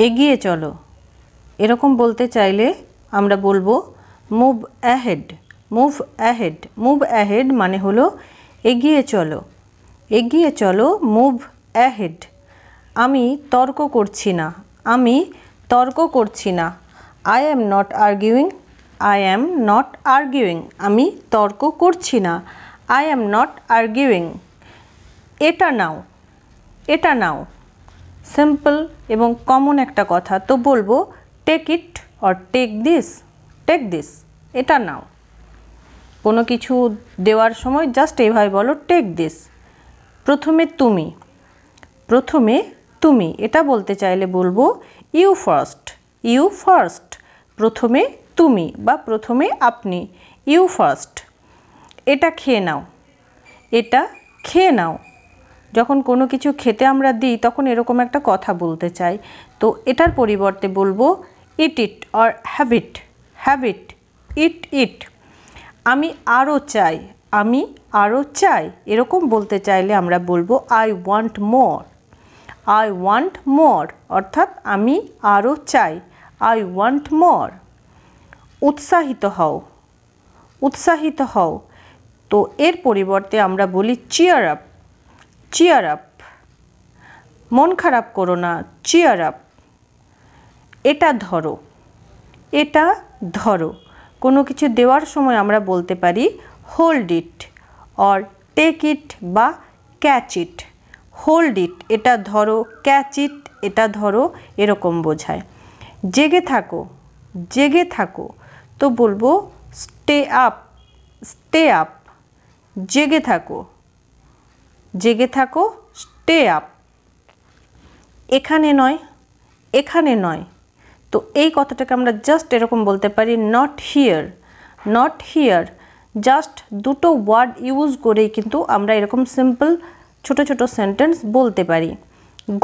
এগিয়ে চলো এরকম বলতে চাইলে আমরা বলবো move ahead. Move ahead, move ahead মানে হলো এগিয়ে চলো, এগিয়ে চলো, মুভ অ্যাহেড। আমি তর্ক করছি না, আমি তর্ক করছি না। I am not arguing, I am not arguing, আমি তর্ক করছি না। I am not arguing. এটা নাও, এটা নাও, সিম্পল এবং কমন একটা কথা, তো বলবো take it or take this, take this, এটা নাও। কোনো কিছু দেওয়ার সময় জাস্ট এইভাবে বলো টেক দিস। প্রথমে তুমি, প্রথমে তুমি, এটা বলতে চাইলে বলবো ইউ ফার্স্ট, ইউ ফার্স্ট। প্রথমে তুমি বা প্রথমে আপনি, ইউ ফার্স্ট। এটা খেয়ে নাও, এটা খেয়ে নাও। যখন কোনো কিছু খেতে আমরা দিই তখন এরকম একটা কথা বলতে চাই, তো এটার পরিবর্তে বলবো eat it or have it, have it, eat it. আমি আরও চাই, আমি আরও চাই, এরকম বলতে চাইলে আমরা বলবো I want more, I want মোর, অর্থাৎ আমি আরও চাই, আই ওয়ান্ট মোর। উৎসাহিত হও, উৎসাহিত হও, তো এর পরিবর্তে আমরা বলি চিয়ার আপ, চিয়ার আপ। মন খারাপ করো না, চিয়ার আপ। এটা ধরো, এটা ধরো। কোনো কিছু দেওয়ার সময় আমরা বলতে পারি hold it or take it বা ক্যাচ ইট। হোল্ড ইট এটা ধরো, ক্যাচ ইট এটা ধরো, এরকম বোঝায়। জেগে থাকো, জেগে থাকো, তো বলবো স্টে আপ, স্টে আপ। জেগে থাকো, জেগে থাকো, স্টে আপ। এখানে নয়, এখানে নয়, তো এই কথাটাকে আমরা জাস্ট এরকম বলতে পারি not here, not here. Just দুটো ওয়ার্ড ইউজ করেই কিন্তু আমরা এরকম সিম্পল ছোট ছোট সেন্টেন্স বলতে পারি।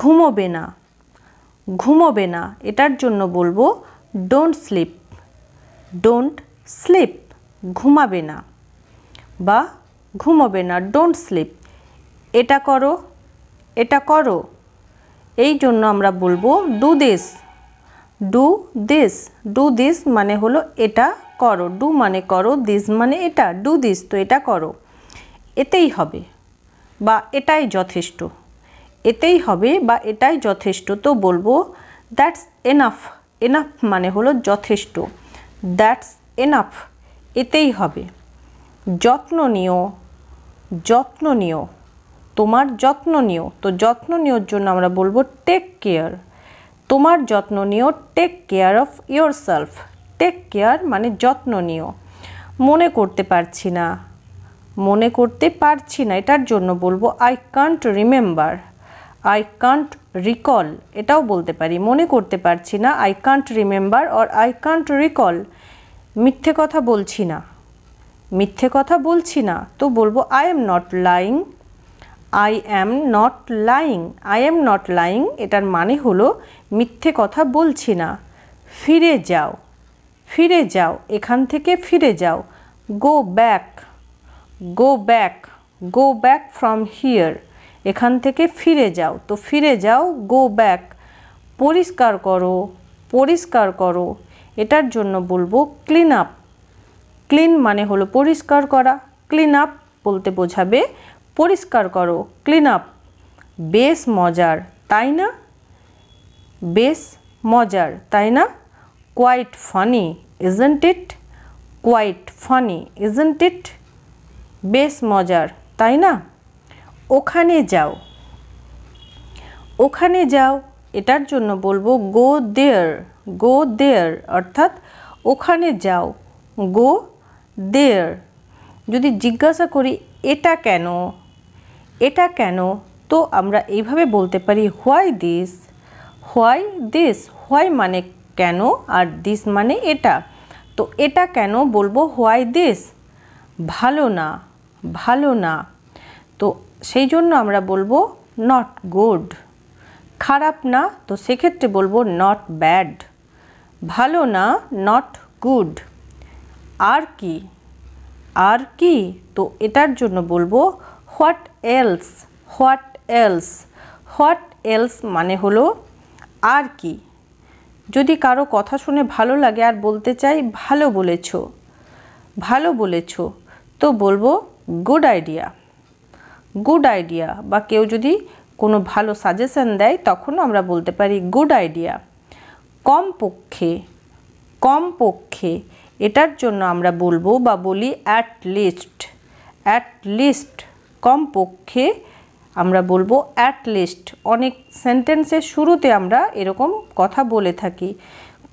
ঘুমোবে না, ঘুমোবে না, এটার জন্য বলবো ডোন্ট স্লিপ, ডোন্ট স্লিপ, ঘুমাবে না বা ঘুমোবে না, ডোন্ট স্লিপ। এটা করো, এটা করো, এই জন্য আমরা বলবো do this, do this. Do this মানে হলো এটা করো, ডু মানে করো, দিস মানে এটা, ডু দিস, তো এটা করো। এতেই হবে বা এটাই যথেষ্ট, এতেই হবে বা এটাই যথেষ্ট, তো বলবো দ্যাটস এনাফ। এনাফ মানে হলো যথেষ্ট, দ্যাটস এনাফ, এতেই হবে। যত্ন নিও, যত্ন নিও, তোমার যত্ন নিও, তো যত্ন নেওয়ার জন্য আমরা বলবো টেক কেয়ার। তোমার যত্ন নিও, take care of yourself. Take care মানে যত্ন নিও। মনে করতে পারছি না, মনে করতে পারছি না, এটার জন্য বলবো I can't remember, I can't recall, এটাও বলতে পারি। মনে করতে পারছি না, I can't remember or I can't recall. মিথ্যে কথা বলছি না, মিথ্যে কথা বলছি না, তো বলবো I am not lying, I am not lying, I am not lying, এটার মানে হলো মিথ্যে কথা বলছি না। ফিরে যাও, ফিরে যাও, এখান থেকে ফিরে যাও। Go back, go back, go back from here, এখান থেকে ফিরে যাও, তো ফিরে যাও, গো ব্যাক। পরিষ্কার করো, পরিষ্কার করো, এটার জন্য বলবো ক্লিন আপ। ক্লিন মানে হলো পরিষ্কার করা, ক্লিন আপ বলতে বোঝাবে পরিষ্কার করো, ক্লিন আপ। বেশ মজার, তাই না? বেশ মজার, তাই না? Quite funny, isn't it? Quite funny, isn't it? বেশ মজার, তাই না? ওখানে যাও, ওখানে যাও, এটার জন্য বলবো গো দেয়ার, গো দেয়ার, অর্থাৎ ওখানে যাও, গো দেয়ার। যদি জিজ্ঞাসা করি এটা কেন, এটা কেন, তো আমরা এইভাবে বলতে পারি why this, why this. Why মানে কেন আর দিস মানে এটা, তো এটা কেন বলবো হোয়াই দিস। ভালো না, ভালো না, তো সেই জন্য আমরা বলবো নট গুড। খারাপ না, তো সেক্ষেত্রে বলবো নট ব্যাড। ভালো না, নট গুড। আর কি, আর কি, তো এটার জন্য বলবো what else, what else. What else মানে হলো আর কি, যদি কারো কথা শুনে ভালো লাগে আর বলতে চাই ভালো বলেছো, ভালো বলেছো, তো বলবো গুড আইডিয়া, গুড আইডিয়া। বা কেউ যদি কোনো ভালো সাজেশন দেয় তখনও আমরা বলতে পারি গুড আইডিয়া। কমপক্ষে, কমপক্ষে এটার জন্য আমরা বলবো বা বলি অ্যাট লিস্ট, অ্যাট লিস্ট। কমপক্ষে আমরা বলবো অ্যাট লিস্ট। অনেক সেন্টেন্সের শুরুতে আমরা এরকম কথা বলে থাকি।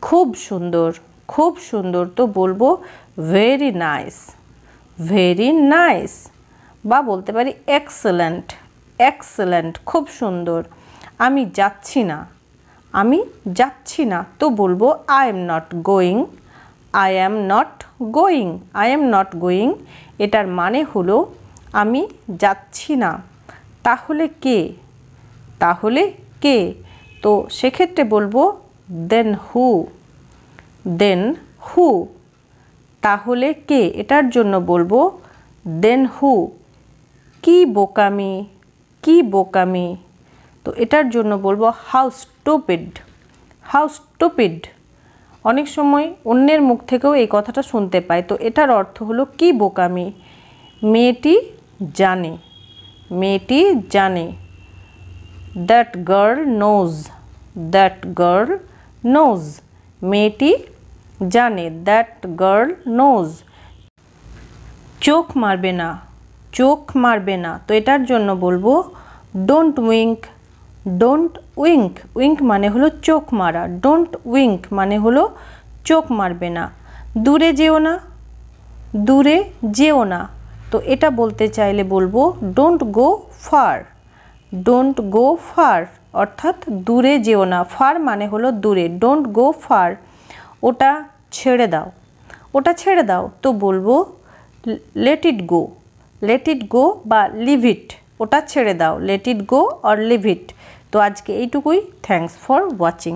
খুব সুন্দর, খুব সুন্দর, তো বলবো ভেরি নাইস, ভেরি নাইস। বা বলতে পারি এক্সেলেন্ট, এক্সেলেন্ট, খুব সুন্দর। আমি যাচ্ছি না, আমি যাচ্ছি না, তো বলবো I am not going, I am not going, I am not going. এটার মানে হলো আমি যাচ্ছি না। তাহলে কে, তাহলে কে, তো সেক্ষেত্রে বলবো দেন হু, দেন হু। তাহলে কে এটার জন্য বলবো দেন হু। কি বোকামি, কি বোকামি, তো এটার জন্য বলবো হাউ স্টুপিড, হাউ স্টুপিড। অনেক সময় অন্যের মুখ থেকেও এই কথাটা শুনতে পাই, তো এটার অর্থ হলো কি বোকামি। মেয়েটি জানে, মেয়েটি জানে। That girl knows, that girl knows, মেয়েটি জানে। That girl knows. চোখ মারবে না, চোখ মারবে না, তো এটার জন্য বলবো ডোন্ট উইঙ্ক, ডোন্ট উইঙ্ক। উইঙ্ক মানে হলো চোখ মারা, ডোন্ট উইঙ্ক মানে হলো চোখ মারবে না। দূরে যেও না, দূরে যেও না, তো এটা বলতে চাইলে বলবো don't go fur, don't go fur, অর্থাৎ দূরে যেও না। ফার মানে হলো দূরে, ডোন্ট গো ফার। ওটা ছেড়ে দাও, ওটা ছেড়ে দাও, তো বলবো late it go, late it গো বা লিভ ইট। ওটা ছেড়ে দাও, let it go or leave it. তো আজকে এইটুকুই। Thanks for watching.